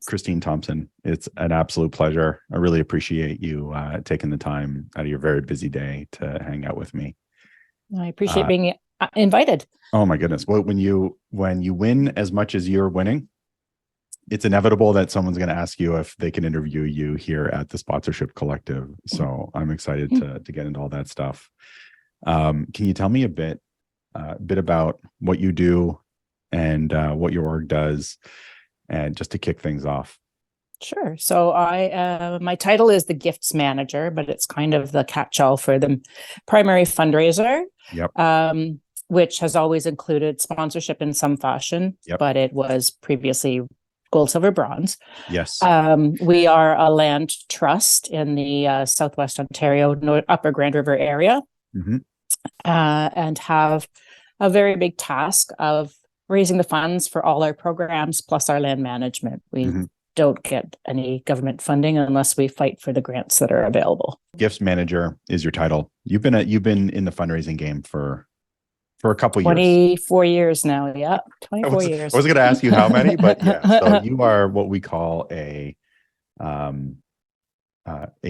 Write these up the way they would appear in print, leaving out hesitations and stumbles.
Christine Thompson, it's an absolute pleasure. I really appreciate you taking the time out of your very busy day to hang out with me. I appreciate Uh, being invited. oh my goodness. Well, when you win as much as you're winning, it's inevitable that someone's going to ask you if they can interview you here at the Sponsorship Collective. So I'm excited to get into all that stuff. Can you tell me a bit about what you do and what your org does, and just to kick things off? Sure. So my title is the gifts manager, but it's kind of the catch-all for the primary fundraiser, Yep. Which has always included sponsorship in some fashion, Yep. but it was previously gold, silver, bronze. Yes. We are a land trust in the Southwest Ontario, Upper Grand River area, Mm-hmm. and have a very big task of raising the funds for all our programs plus our land management. We Mm-hmm. don't get any government funding unless we fight for the grants that are available. Gifts manager is your title. You've been in the fundraising game for a couple years. 24 years now. Yeah, 24 years. I was going to ask you how many, but yeah. So you are what we call a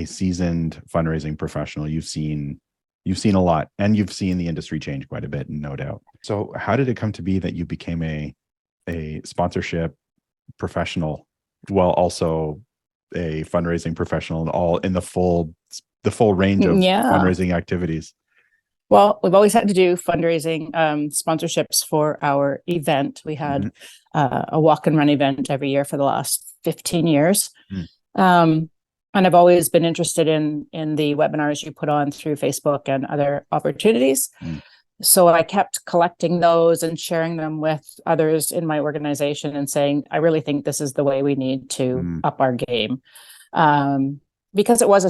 seasoned fundraising professional. You've seen a lot, and you've seen the industry change quite a bit, no doubt. So how did it come to be that you became a sponsorship professional, while also a fundraising professional, and all in the full range of fundraising activities? Well, we've always had to do fundraising sponsorships for our event. We had a walk and run event every year for the last 15 years. And I've always been interested in the webinars you put on through Facebook and other opportunities. So I kept collecting those and sharing them with others in my organization and saying, I really think this is the way we need to up our game. Because it was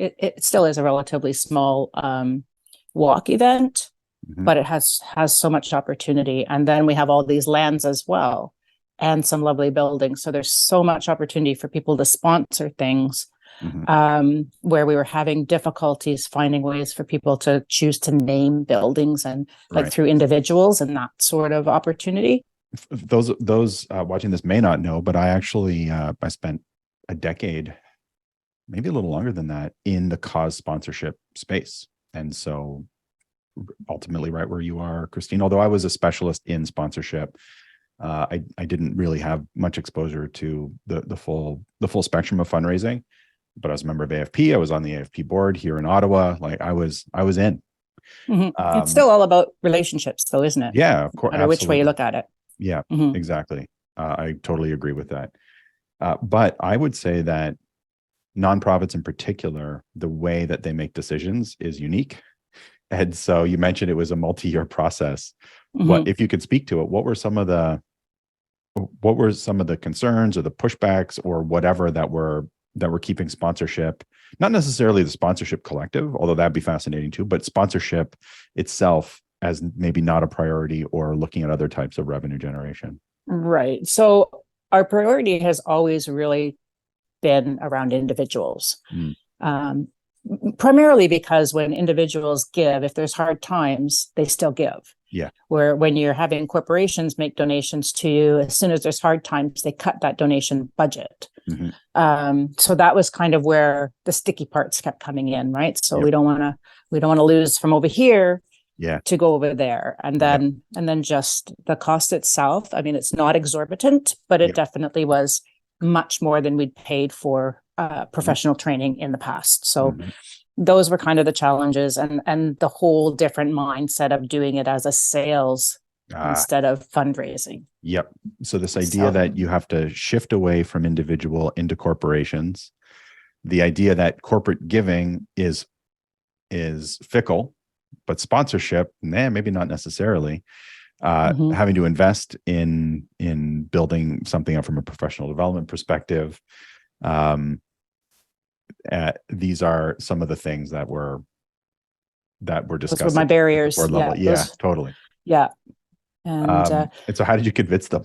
it still is a relatively small walk event, but it has so much opportunity. And then we have all these lands as well, and some lovely buildings. So there's so much opportunity for people to sponsor things, where we were having difficulties finding ways for people to choose to name buildings, and through individuals and that sort of opportunity. Those watching this may not know, but I actually I spent a decade, maybe a little longer than that, in the cause sponsorship space. And so ultimately right where you are, Christine, although I was a specialist in sponsorship, I didn't really have much exposure to the full spectrum of fundraising, but I was a member of AFP. I was on the AFP board here in Ottawa. Like I was in. It's still all about relationships though, isn't it? Yeah, of course. No matter which way you look at it. Yeah, exactly. I totally agree with that. But I would say that nonprofits in particular, the way that they make decisions is unique. And so you mentioned it was a multi-year process. What, if you could speak to it, what were some of the concerns or the pushbacks or whatever that were keeping sponsorship, not necessarily the Sponsorship Collective, although that'd be fascinating too, but sponsorship itself as maybe not a priority, or looking at other types of revenue generation? Right. So our priority has always really been around individuals, primarily because when individuals give, if there's hard times, they still give. Yeah. Where when you're having corporations make donations to you, as soon as there's hard times, they cut that donation budget. So that was kind of where the sticky parts kept coming in, right? So we don't want to lose from over here to go over there. And then just the cost itself. I mean, it's not exorbitant, but it definitely was much more than we'd paid for professional training in the past. So those were kind of the challenges, and the whole different mindset of doing it as a sales instead of fundraising. Yep. So this idea that you have to shift away from individual into corporations, the idea that corporate giving is fickle, but sponsorship, maybe not necessarily. Having to invest in building something up from a professional development perspective. These are some of the things that were discussed. Those were my barriers. Totally. Yeah. And so how did you convince them?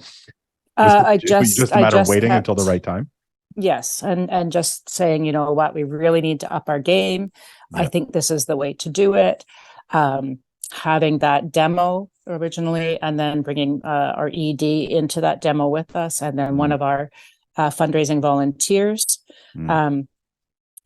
Just a matter of waiting until the right time? Yes. And just saying, you know what, we really need to up our game. I think this is the way to do it. Having that demo originally, and then bringing our ED into that demo with us. And then one of our fundraising volunteers Mm.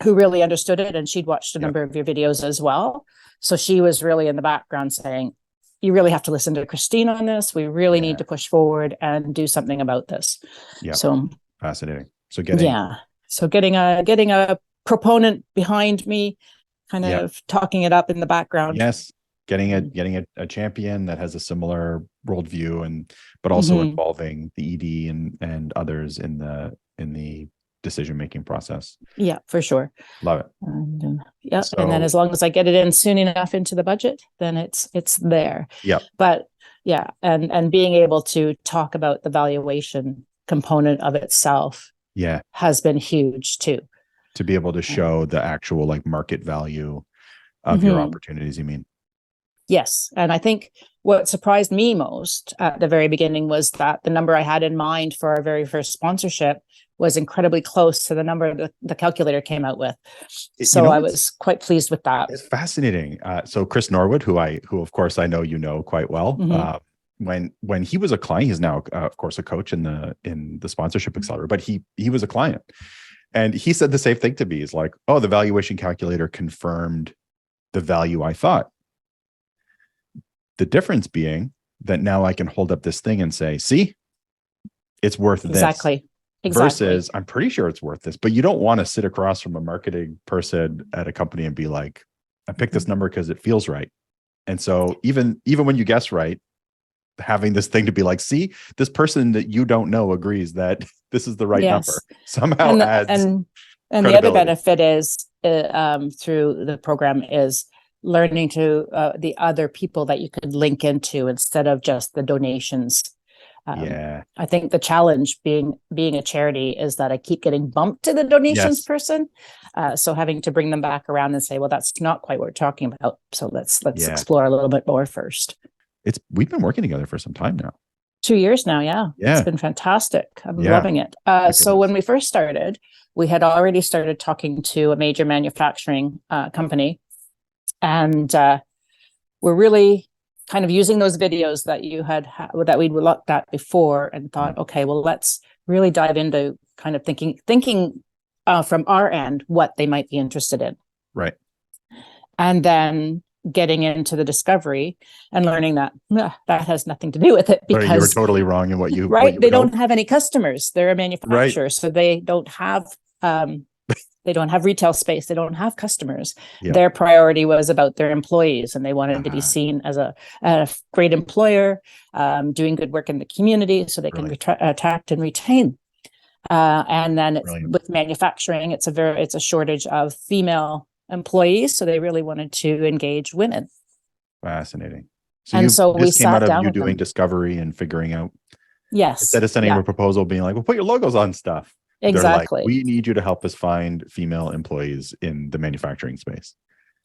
who really understood it, and she'd watched a Yep. number of your videos as well. So she was really in the background saying, you really have to listen to Christine on this. We really Yeah. need to push forward and do something about this. Yeah. So Fascinating. So getting getting a proponent behind me, kind Yeah. of talking it up in the background. Yes, getting a champion that has a similar worldview, but also Mhm. involving the ED and others in the decision making process. Yeah, for sure. Love it. And, and then So as long as I get it in soon enough into the budget, then it's there. yeah, But yeah, and being able to talk about the valuation component of itself yeah, has been huge too. to be able to show the actual like market value of your opportunities. You mean? Yes. And I think what surprised me most at the very beginning was that the number I had in mind for our very first sponsorship was incredibly close to the number that the calculator came out with. So I was quite pleased with that. It's fascinating. So Chris Norwood, who of course I know you know quite well, when he was a client, he's now of course a coach in the sponsorship accelerator, but he was a client, and he said the same thing to me. He's like, "Oh, the valuation calculator confirmed the value I thought." The difference being that now I can hold up this thing and say, "See, it's worth this." Exactly. Versus, I'm pretty sure it's worth this, but you don't want to sit across from a marketing person at a company and be like, I picked this number because it feels right. And so even when you guess right, having this thing to be like, see, this person that you don't know agrees that this is the right number somehow adds. And the other benefit is through the program is learning to the other people that you could link into instead of just the donations. I think the challenge being a charity is that I keep getting bumped to the donations person. So having to bring them back around and say, well, that's not quite what we're talking about. So let's explore a little bit more first. We've been working together for some time now. 2 years now. Yeah. It's been fantastic. I'm loving it. So when we first started, we had already started talking to a major manufacturing company, and we're really kind of using those videos that you that we'd looked at before and thought, okay, well, let's really dive into kind of thinking from our end what they might be interested in. Right. And then getting into the discovery and learning that that has nothing to do with it, because you were totally wrong in what you they don't have any customers. They're a manufacturer, so they don't have they don't have retail space. They don't have customers. Yeah. Their priority was about their employees, and they wanted to be seen as a great employer, doing good work in the community so they can attract and retain. And then with manufacturing, it's a shortage of female employees. So they really wanted to engage women. Fascinating. So we sat down with doing discovery and figuring out. Yes. Instead of sending them a proposal being like, well, put your logos on stuff. Exactly. Like, we need you to help us find female employees in the manufacturing space.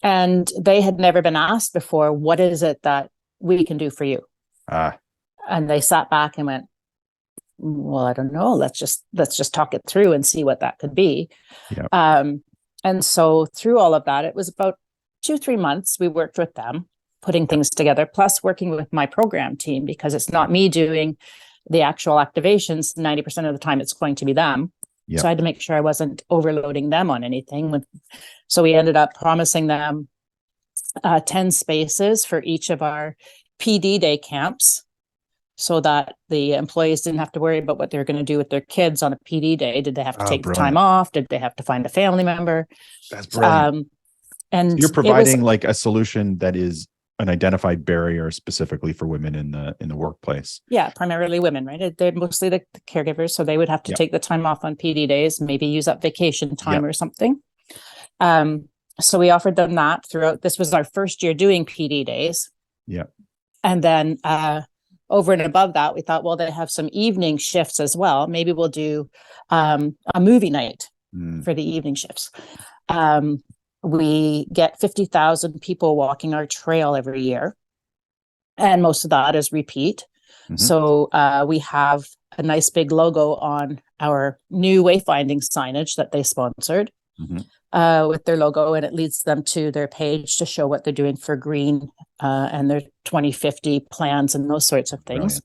And they had never been asked before, what is it that we can do for you? And they sat back and went, well, I don't know. Let's just talk it through and see what that could be. Yep. And so through all of that, it was about 2-3 months we worked with them, putting things together, plus working with my program team, because it's not me doing the actual activations. 90% of the time it's going to be them. Yep. So I had to make sure I wasn't overloading them on anything. So we ended up promising them 10 spaces for each of our PD day camps, so that the employees didn't have to worry about what they're going to do with their kids on a PD day. Did they have to take the time off? Did they have to find a family member? That's brilliant. And so you're providing like a solution that is an identified barrier specifically for women in the workplace. Yeah, primarily women, right? They're mostly the caregivers, so they would have to take the time off on PD days, maybe use up vacation time or something. So we offered them that throughout. This was our first year doing PD days. Yeah. And then over and above that, we thought, well, they have some evening shifts as well. Maybe we'll do a movie night for the evening shifts. We get 50,000 people walking our trail every year, and most of that is repeat. Mm-hmm. So we have a nice big logo on our new wayfinding signage that they sponsored with their logo, and it leads them to their page to show what they're doing for green and their 2050 plans and those sorts of things.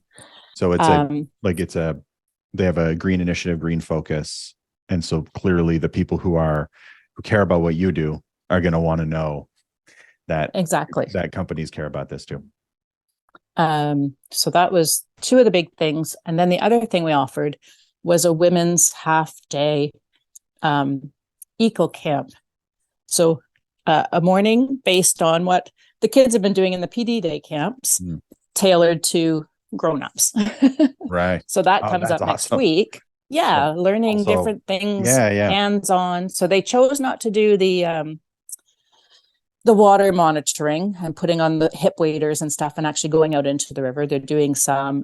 Brilliant. So it's they have a green initiative, green focus. And so clearly the people who care about what you do are going to want to know that Exactly. that companies care about this too. So that was two of the big things. And then the other thing we offered was a women's half-day eco camp. So a morning based on what the kids have been doing in the PD day camps, tailored to grown-ups. Right. So that comes up next week. Yeah, So learning also, different things, yeah. hands-on. So they chose not to do the water monitoring and putting on the hip waders and stuff and actually going out into the river. They're doing some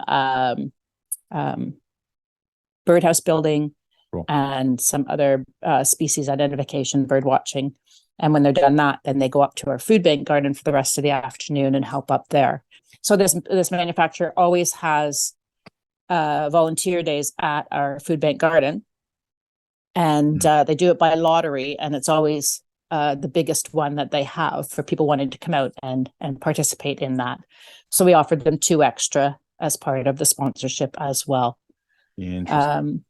birdhouse building. Cool. And some other species identification, bird watching. And when they're done that, then they go up to our food bank garden for the rest of the afternoon and help up there. So this manufacturer always has volunteer days at our food bank garden. And they do it by lottery. And it's always the biggest one that they have for people wanting to come out and participate in that. So we offered them 2 extra as part of the sponsorship as well. Interesting.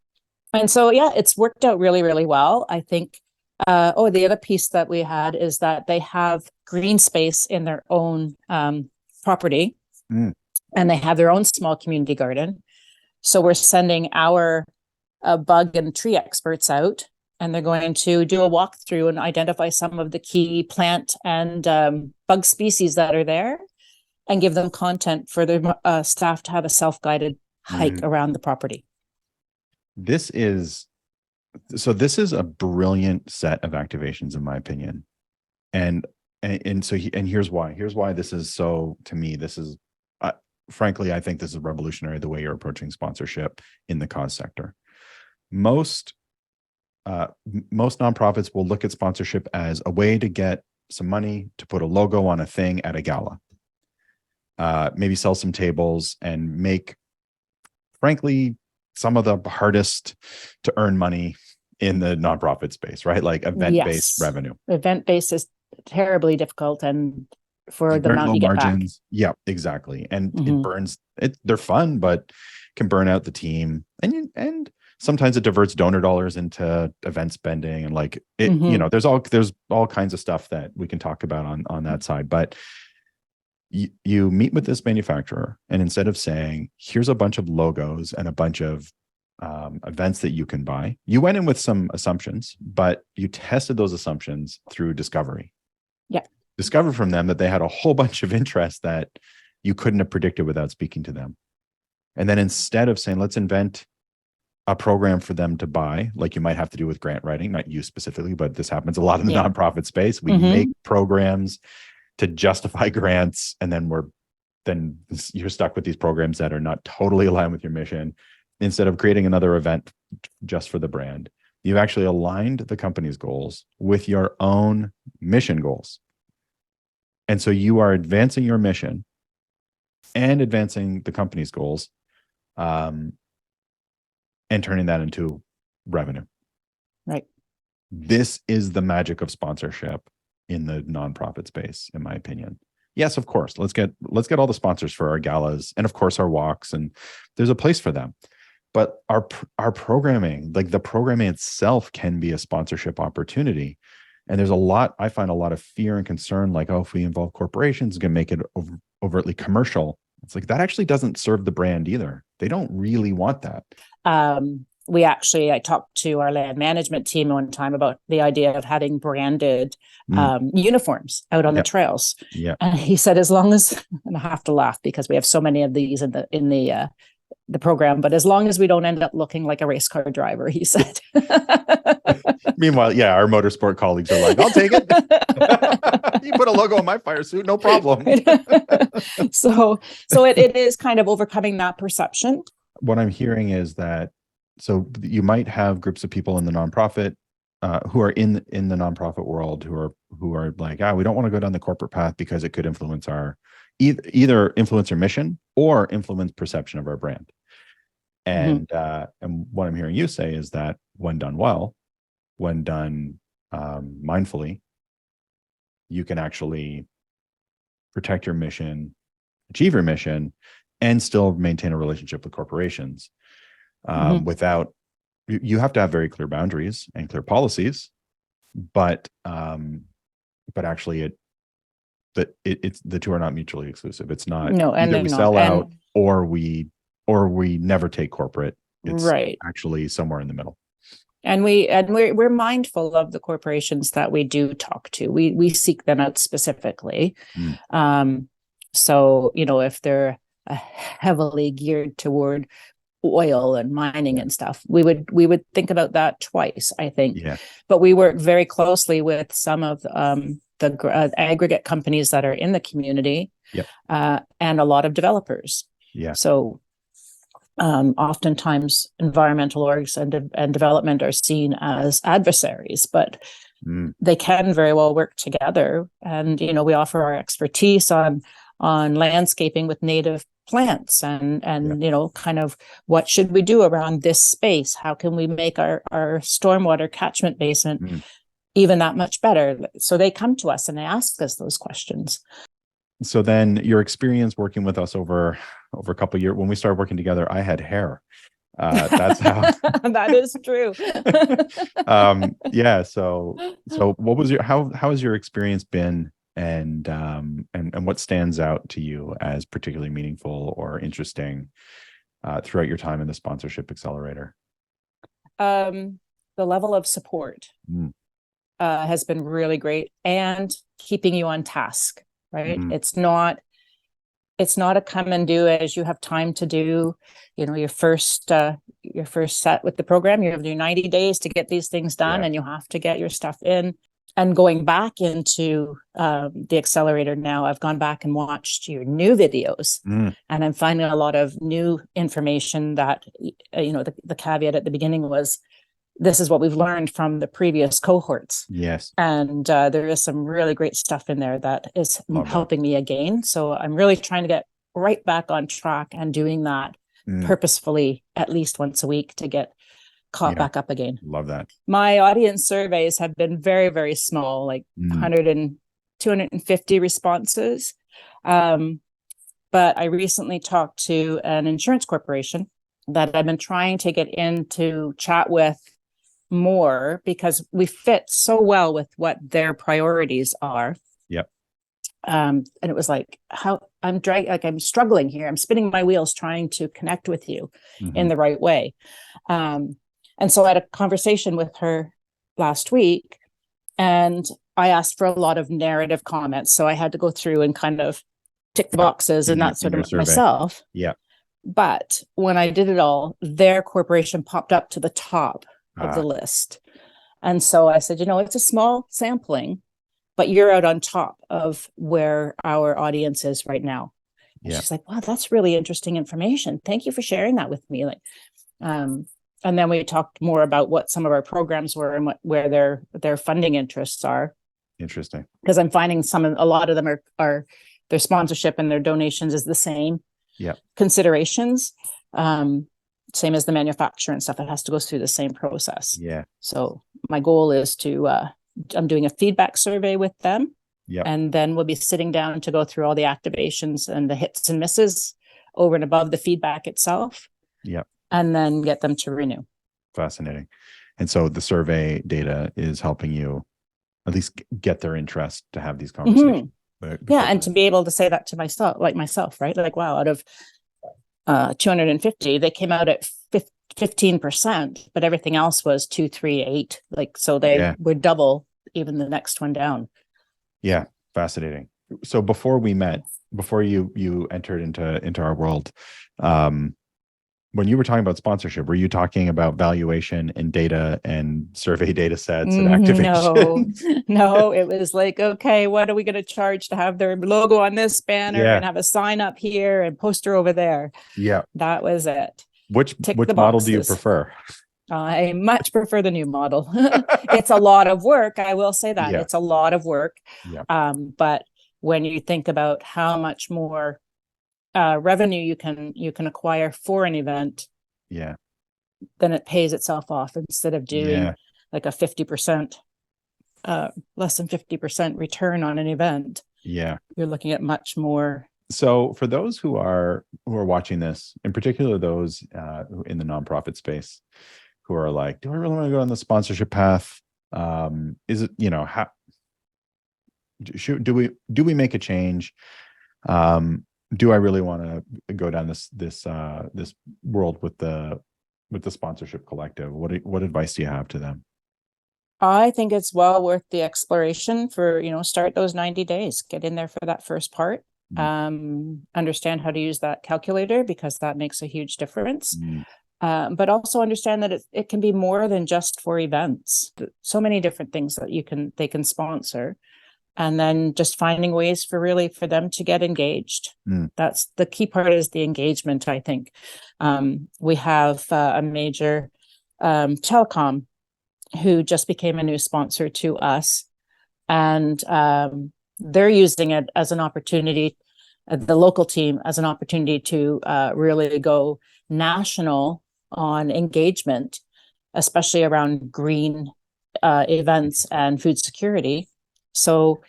And so, yeah, it's worked out really, really well. I think, the other piece that we had is that they have green space in their own property, and they have their own small community garden. So we're sending our bug and tree experts out, and they're going to do a walkthrough and identify some of the key plant and bug species that are there and give them content for their staff to have a self-guided hike around the property. This is a brilliant set of activations, in my opinion. And here's why this is so, to me, this is, frankly, I think this is revolutionary, the way you're approaching sponsorship in the cause sector. Most nonprofits will look at sponsorship as a way to get some money to put a logo on a thing at a gala, maybe sell some tables and make, frankly, some of the hardest to earn money in the nonprofit space, right? Like event-based revenue. Event-based is terribly difficult, and for the amount you get margins back. Yeah, exactly. And it burns it. They're fun, but can burn out the team. And sometimes it diverts donor dollars into event spending. And like it, there's all kinds of stuff that we can talk about on that side. But you meet with this manufacturer, and instead of saying, here's a bunch of logos and a bunch of events that you can buy, you went in with some assumptions, but you tested those assumptions through discovery. Yeah. Discovered from them that they had a whole bunch of interest that you couldn't have predicted without speaking to them. And then instead of saying, let's invent a program for them to buy, like you might have to do with grant writing, not you specifically, but this happens a lot in the nonprofit space. We make programs to justify grants, and then you're stuck with these programs that are not totally aligned with your mission. Instead of creating another event just for the brand, you've actually aligned the company's goals with your own mission goals. And so you are advancing your mission and advancing the company's goals, and turning that into revenue. Right. This is the magic of sponsorship in the nonprofit space, in my opinion. Yes, of course. Let's get all the sponsors for our galas and of course our walks, and there's a place for them. But our programming, like the programming itself, can be a sponsorship opportunity. And I find a lot of fear and concern, like, oh, if we involve corporations, it's going to make it overtly commercial. It's like, that actually doesn't serve the brand either. They don't really want that. I talked to our land management team one time about the idea of having branded uniforms out on the trails. Yeah. And he said, as long as, and I have to laugh because we have so many of these in the program, but as long as we don't end up looking like a race car driver, he said. Meanwhile, our motorsport colleagues are like, I'll take it. You put a logo on my fire suit, no problem. So it is kind of overcoming that perception. What I'm hearing is that, so you might have groups of people in the nonprofit who are in the nonprofit world who are like, we don't want to go down the corporate path because it could influence our either influence our mission or influence perception of our brand. And what I'm hearing you say is that when done well, when done mindfully, you can actually protect your mission, achieve your mission, and still maintain a relationship with corporations. Mhm. without, you have to have very clear boundaries and clear policies, but actually it's the two are not mutually exclusive. It's not No, and either they're we not. sell out And or we never take corporate. It's right. actually somewhere in the middle. And we're mindful of the corporations that we do talk to. We seek them out specifically. Mm. So, if they're heavily geared toward oil and mining and stuff, we would think about that twice, I think. Yeah. But we work very closely with some of the aggregate companies that are in the community, Yep. and a lot of developers. Yeah. So oftentimes environmental orgs and development are seen as adversaries, but they can very well work together. And we offer our expertise on landscaping with native plants and kind of what should we do around this space? How can we make our stormwater catchment basin even that much better? So they come to us and they ask us those questions. So then your experience working with us over a couple of years, when we started working together, I had hair. That's how that is true. Yeah. So what was how has your experience been, and what stands out to you as particularly meaningful or interesting throughout your time in the Sponsorship Accelerator? The level of support has been really great, and keeping you on task. Right. It's not a come and do as you have time to do, your first set with the program. You have your 90 days to get these things done, and you have to get your stuff in. And going back into the accelerator now, I've gone back and watched your new videos, and I'm finding a lot of new information that, the caveat at the beginning was, this is what we've learned from the previous cohorts. Yes. And there is some really great stuff in there that is helping me again. So I'm really trying to get right back on track and doing that purposefully at least once a week to get caught back up again. Love that. My audience surveys have been very, very small, like 100 and 250 responses. But I recently talked to an insurance corporation that I've been trying to get in to chat with more, because we fit so well with what their priorities are. Yep. And it was like, I'm struggling here. I'm spinning my wheels trying to connect with you in the right way. And so I had a conversation with her last week, and I asked for a lot of narrative comments. So I had to go through and kind of tick the boxes and that sort of myself. Yeah. But when I did it all, their corporation popped up to the top of the list. And so I said, it's a small sampling, but you're out on top of where our audience is right now. And she's like, wow, that's really interesting information. Thank you for sharing that with me. And then we talked more about what some of our programs were and where their funding interests are. Interesting. Because I'm finding a lot of them are their sponsorship and their donations is the same. Yeah. Considerations. Same as the manufacturer and stuff. It has to go through the same process. Yeah. So my goal is to, I'm doing a feedback survey with them. Yeah. And then we'll be sitting down to go through all the activations and the hits and misses over and above the feedback itself. Yeah. And then get them to renew. Fascinating. And so the survey data is helping you at least get their interest to have these conversations. Yeah. And to be able to say that to myself, right? Like, wow, out of 250, they came out at 15%, but everything else was 2, 3, 8. So they were double even the next one down. Yeah. Fascinating. So before we met, before you entered into our world, when you were talking about sponsorship, were you talking about valuation and data and survey data sets and activation? No, it was like, okay, what are we going to charge to have their logo on this banner and have a sign up here and poster over there? Yeah. That was it. Which model do you prefer? I much prefer the new model. It's a lot of work. I will say that it's a lot of work. Yeah. But when you think about how much more revenue you can acquire for an event, then it pays itself off instead of doing like a 50%, less than 50% return on an event. Yeah. You're looking at much more So for those who are watching this, in particular those who in the nonprofit space, who are like, do I really want to go on the sponsorship path? Is it, how do we make a change? Do I really want to go down this world with the sponsorship collective? What advice do you have to them? I think it's well worth the exploration for, start those 90 days, get in there for that first part. Understand how to use that calculator, because that makes a huge difference. But also understand that it can be more than just for events. So many different things that they can sponsor, and then just finding ways for them to get engaged. That's the key part, is the engagement, I think. We have a major telecom who just became a new sponsor to us, and they're using it as an opportunity, the local team as an opportunity to really go national on engagement, especially around green events and food security. So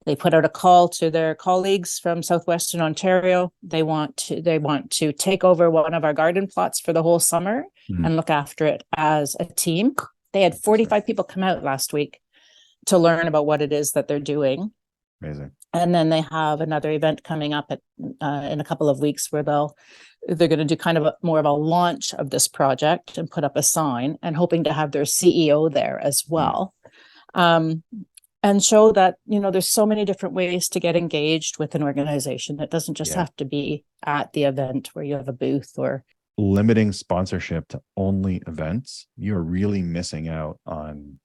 they put out a call to their colleagues from Southwestern Ontario. They want to take over one of our garden plots for the whole summer and look after it as a team. They had 45 people come out last week to learn about what it is that they're doing. Amazing. And then they have another event coming up in a couple of weeks where they're going to do kind of more of a launch of this project and put up a sign, and hoping to have their CEO there as well. And show that, there's so many different ways to get engaged with an organization. It doesn't just have to be at the event where you have a booth. Or limiting sponsorship to only events, you're really missing out on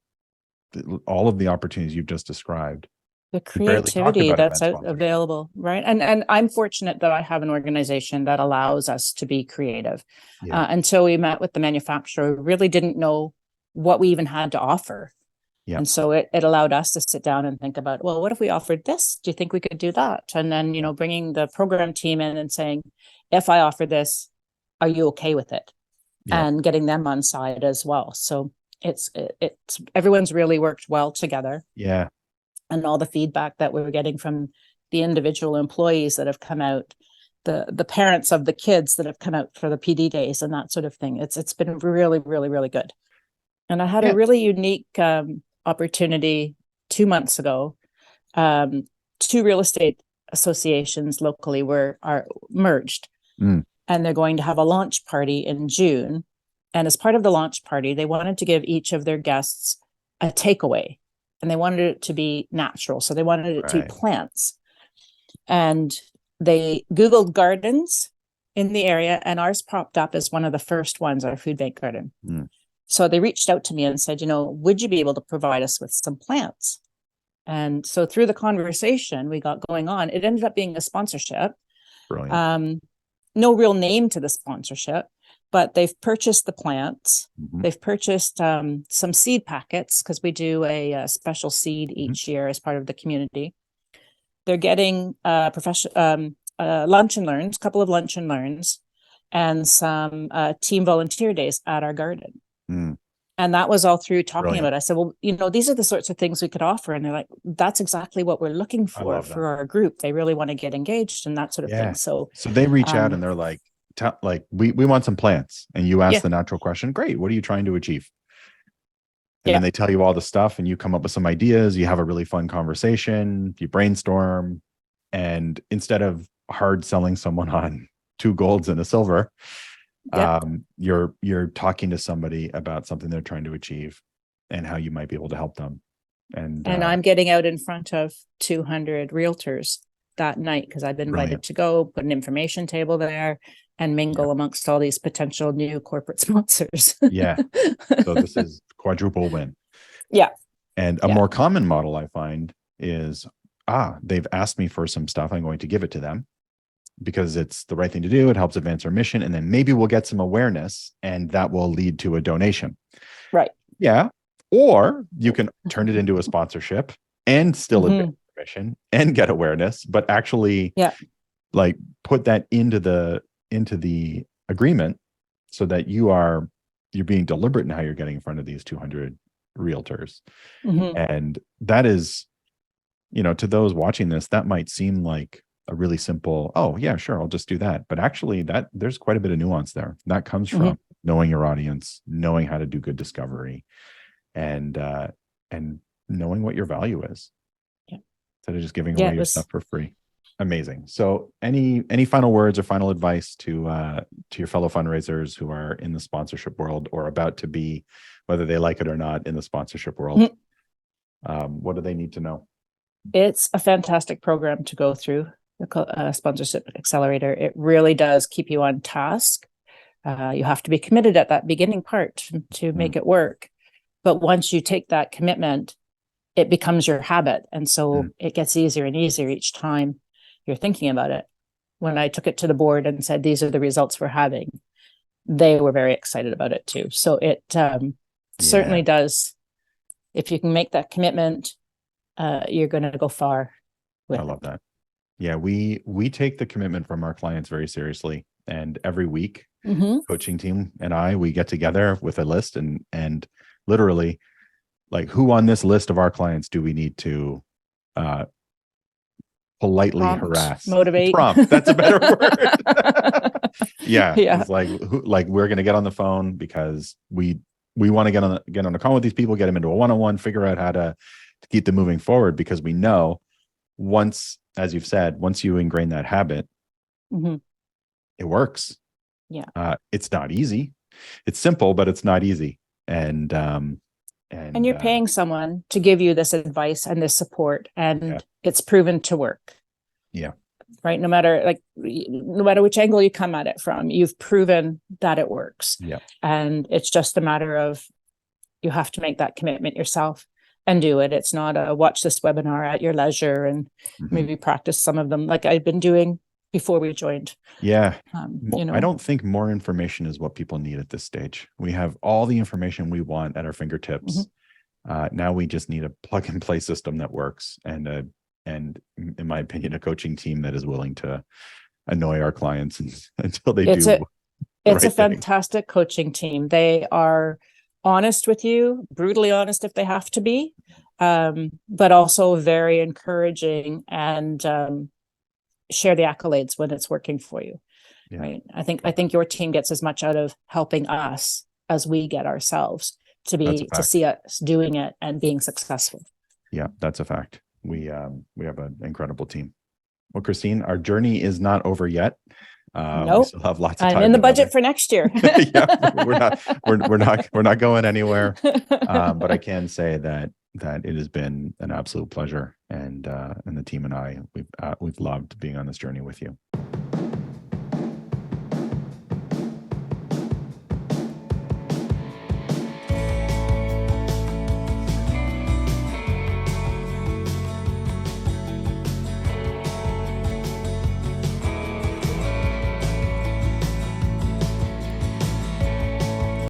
all of the opportunities you've just described. The creativity that's available, right? And I'm fortunate that I have an organization that allows us to be creative. Until we met with the manufacturer, we really didn't know what we even had to offer. And so it allowed us to sit down and think about, well, what if we offered this? Do you think we could do that? And then, bringing the program team in and saying, if I offer this, are you okay with it? And getting them on side as well. So it's everyone's really worked well together. And all the feedback that we're getting from the individual employees that have come out, the parents of the kids that have come out for the PD days and that sort of thing. It's been really, really, really good. And I had a really unique opportunity 2 months ago. 2 real estate associations locally are merged, and they're going to have a launch party in June. And as part of the launch party, they wanted to give each of their guests a takeaway, and they wanted it to be natural. So they wanted it to be plants. And they Googled gardens in the area, and ours popped up as one of the first ones, our food bank garden. So they reached out to me and said, would you be able to provide us with some plants? And so through the conversation we got going on, it ended up being a sponsorship. Brilliant. No real name to the sponsorship, but they've purchased the plants. They've purchased some seed packets, because we do a special seed each year as part of the community. They're getting lunch and learns, a couple of lunch and learns, and some team volunteer days at our garden. And that was all through talking about it. I said, well, these are the sorts of things we could offer. And they're like, that's exactly what we're looking for our group. They really want to get engaged and that sort of thing. So they reach out and they're like, we want some plants. And you ask the natural question, great, what are you trying to achieve? And then they tell you all the stuff, and you come up with some ideas. You have a really fun conversation, you brainstorm. And instead of hard selling someone on 2 golds and a silver, you're talking to somebody about something they're trying to achieve and how you might be able to help them. And I'm getting out in front of 200 realtors that night, because I've been invited to go put an information table there and mingle amongst all these potential new corporate sponsors. So this is quadruple win. And a more common model I find is, they've asked me for some stuff, I'm going to give it to them because it's the right thing to do. It helps advance our mission. And then maybe we'll get some awareness, and that will lead to a donation. Or you can turn it into a sponsorship and still advance the mission and get awareness, but actually like put that into the agreement, so that you're being deliberate in how you're getting in front of these 200 realtors. And that is, to those watching this, that might seem like a really simple, oh yeah, sure, I'll just do that. But actually that there's quite a bit of nuance there. That comes from knowing your audience, knowing how to do good discovery, and knowing what your value is. Yeah. Instead of just giving Yeah, away your stuff for free. Amazing. So any final words or final advice to your fellow fundraisers who are in the sponsorship world or about to be, whether they like it or not, in the sponsorship world? What do they need to know? It's a fantastic program to go through, the Sponsorship Accelerator. It really does keep you on task. You have to be committed at that beginning part to make it work. But once you take that commitment, it becomes your habit. And so it gets easier and easier each time you're thinking about it. When I took it to the board and said, these are the results we're having, they were very excited about it too. So it certainly does. If you can make that commitment, you're going to go far with I love that. Yeah, we take the commitment from our clients very seriously. And every week, coaching team and we get together with a list and literally, like, who on this list of our clients do we need to politely harass, motivate? Prompt. That's a better word. Yeah. It's like we're going to get on the phone because we want to get on a call with these people, get them into a one-on-one, figure out how to keep them moving forward, because we know once, as you've said, once you ingrain that habit, it works. Yeah. It's not easy. It's simple, but it's not easy. And you're paying someone to give you this advice and this support, and it's proven to work. Yeah. Right. No matter which angle you come at it from, you've proven that it works. Yeah. And it's just a matter of, you have to make that commitment yourself and do it. It's not a watch this webinar at your leisure and maybe practice some of them like I've been doing before we joined. Yeah. I don't think more information is what people need at this stage. We have all the information we want at our fingertips. Now we just need a plug and play system that works, and in my opinion, a coaching team that is willing to annoy our clients until they do. It's a fantastic coaching team. They are honest with you, brutally honest if they have to be, but also very encouraging and share the accolades when it's working for you. Yeah. Right. I think your team gets as much out of helping us as we get ourselves to see us doing it and being successful. Yeah, that's a fact. We have an incredible team. Well, Christine, our journey is not over yet. Nope. We still have lots of time. I'm in the budget for next year. Yeah, we're not going anywhere. But I can say that it has been an absolute pleasure, and the team and I we've loved being on this journey with you.